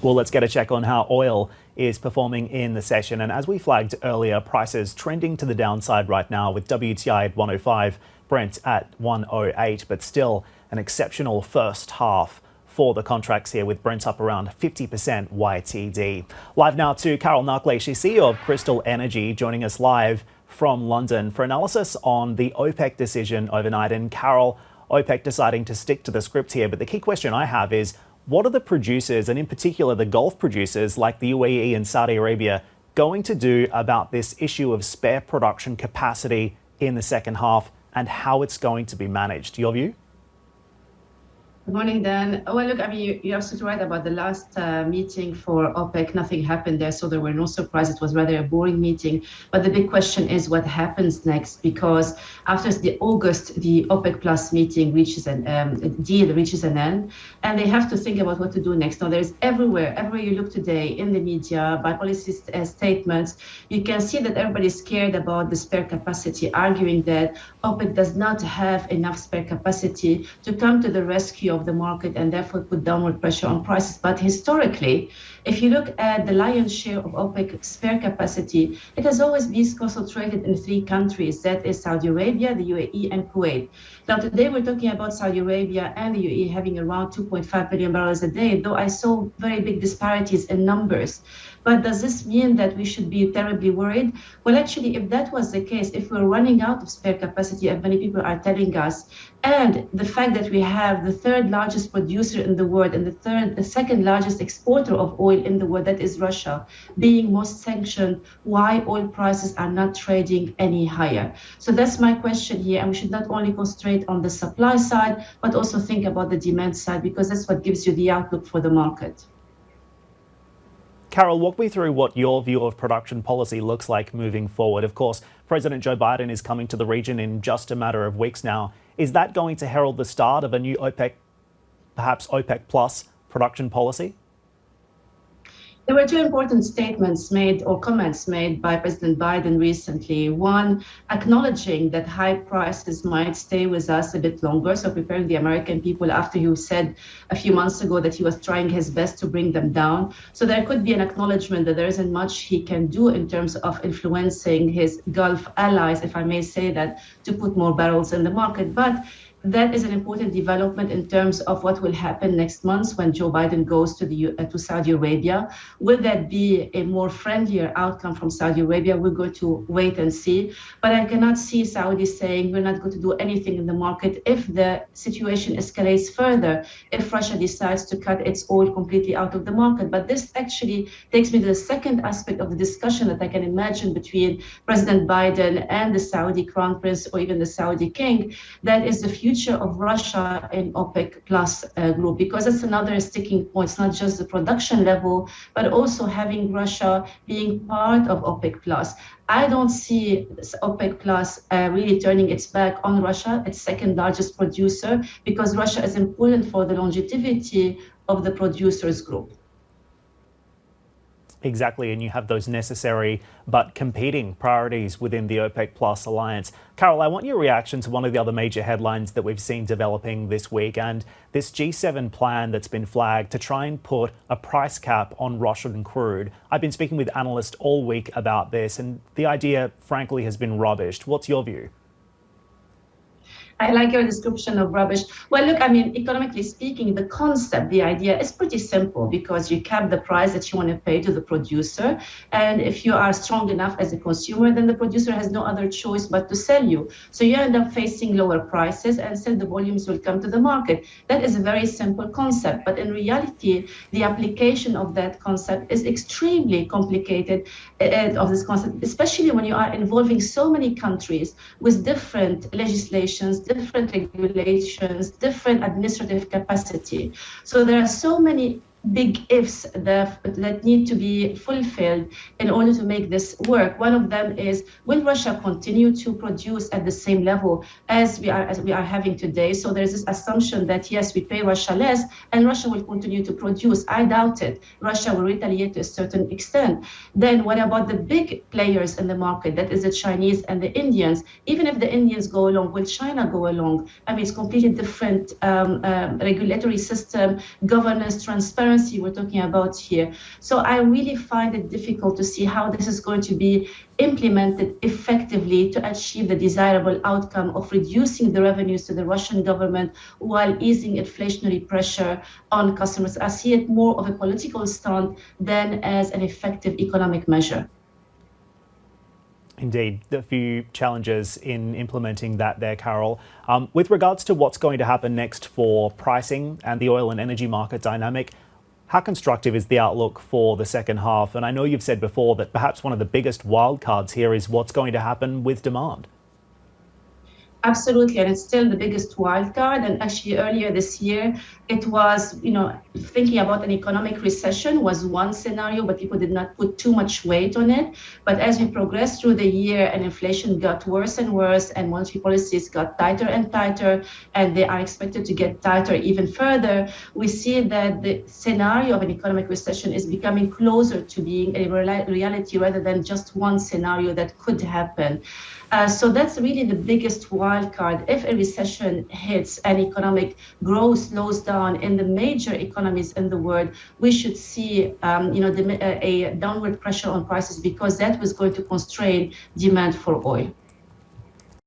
Well, let's get a check on how oil is performing in the session. And as we flagged earlier, prices trending to the downside right now with WTI at 105, Brent at 108, but still an exceptional first half for the contracts here with Brent up around 50% YTD. Live now to Carol Nakhle, she's CEO of Crystal Energy, joining us live from London for analysis on the OPEC decision overnight. And Carol, OPEC deciding to stick to the script here. But the key question I have is, what are the producers, and in particular the Gulf producers like the UAE and Saudi Arabia, going to do about this issue of spare production capacity in the second half and how it's going to be managed? Your view? Good morning, Dan. Well, look, I mean, you're absolutely right about the last meeting for OPEC. Nothing happened there, so there were no surprises. It was rather a boring meeting. But the big question is what happens next, because after the August, the OPEC Plus meeting reaches an end, and they have to think about what to do next. Now, there's everywhere you look today in the media, by policy statements, you can see that everybody's scared about the spare capacity, arguing that OPEC does not have enough spare capacity to come to the rescue of the market and therefore put downward pressure on prices. But historically, if you look at the lion's share of OPEC spare capacity, it has always been concentrated in three countries. That is Saudi Arabia, the UAE, and Kuwait. Now, today we're talking about Saudi Arabia and the UAE having around 2.5 billion barrels a day, though I saw very big disparities in numbers. But does this mean that we should be terribly worried? Well, actually, if that was the case, if we're running out of spare capacity, as many people are telling us, and the fact that we have the third largest producer in the world and the second largest exporter of oil in the world, that is Russia, being most sanctioned, why oil prices are not trading any higher? So that's my question here. And we should not only concentrate on the supply side, but also think about the demand side, because that's what gives you the outlook for the market. Carol, walk me through what your view of production policy looks like moving forward. Of course, President Joe Biden is coming to the region in just a matter of weeks now. Is that going to herald the start of a new OPEC, perhaps OPEC plus production policy? There were two important statements made or comments made by President Biden recently. One, acknowledging that high prices might stay with us a bit longer, so preparing the American people after he said a few months ago that he was trying his best to bring them down. So there could be an acknowledgement that there isn't much he can do in terms of influencing his Gulf allies, if I may say that, to put more barrels in the market. But that is an important development in terms of what will happen next month when Joe Biden goes to Saudi Arabia. Will that be a more friendlier outcome from Saudi Arabia? We're going to wait and see. But I cannot see Saudi saying we're not going to do anything in the market if the situation escalates further, if Russia decides to cut its oil completely out of the market. But this actually takes me to the second aspect of the discussion that I can imagine between President Biden and the Saudi Crown Prince or even the Saudi King. That is the future of Russia in OPEC plus group, because it's another sticking point. It's not just the production level, but also having Russia being part of OPEC plus. I don't see OPEC plus really turning its back on Russia, its second largest producer, because Russia is important for the longevity of the producers group. Exactly, and you have those necessary but competing priorities within the OPEC Plus alliance. Carol, I want your reaction to one of the other major headlines that we've seen developing this week, and this G7 plan that's been flagged to try and put a price cap on Russian crude. I've been speaking with analysts all week about this, and the idea, frankly, has been rubbished. What's your view? I like your description of rubbish. Well, look, I mean, economically speaking, the concept, the idea is pretty simple, because you cap the price that you want to pay to the producer. And if you are strong enough as a consumer, then the producer has no other choice but to sell you. So you end up facing lower prices, and still the volumes will come to the market. That is a very simple concept. But in reality, the application of that concept is extremely complicated, of this concept, especially when you are involving so many countries with different legislations, different regulations, different administrative capacity. So there are so many big ifs that need to be fulfilled in order to make this work. One of them is, will Russia continue to produce at the same level as we are having today? So there's this assumption that, yes, we pay Russia less and Russia will continue to produce. I doubt it. Russia will retaliate to a certain extent. Then what about the big players in the market? That is the Chinese and the Indians. Even if the Indians go along, will China go along? I mean, it's completely different regulatory system, governance, transparency. currency we're talking about here. So I really find it difficult to see how this is going to be implemented effectively to achieve the desirable outcome of reducing the revenues to the Russian government while easing inflationary pressure on customers. I see it more of a political stunt than as an effective economic measure. Indeed, a few challenges in implementing that there, Carol. With regards to what's going to happen next for pricing and the oil and energy market dynamic, how constructive is the outlook for the second half? And I know you've said before that perhaps one of the biggest wildcards here is what's going to happen with demand. Absolutely, and it's still the biggest wild card. And actually, earlier this year, it was, thinking about an economic recession was one scenario, but people did not put too much weight on it. But as we progressed through the year and inflation got worse and worse, and monetary policies got tighter and tighter, and they are expected to get tighter even further, we see that the scenario of an economic recession is becoming closer to being a reality rather than just one scenario that could happen. So that's really the biggest wild card. If a recession hits and economic growth slows down in the major economies in the world, we should see a downward pressure on prices because that was going to constrain demand for oil.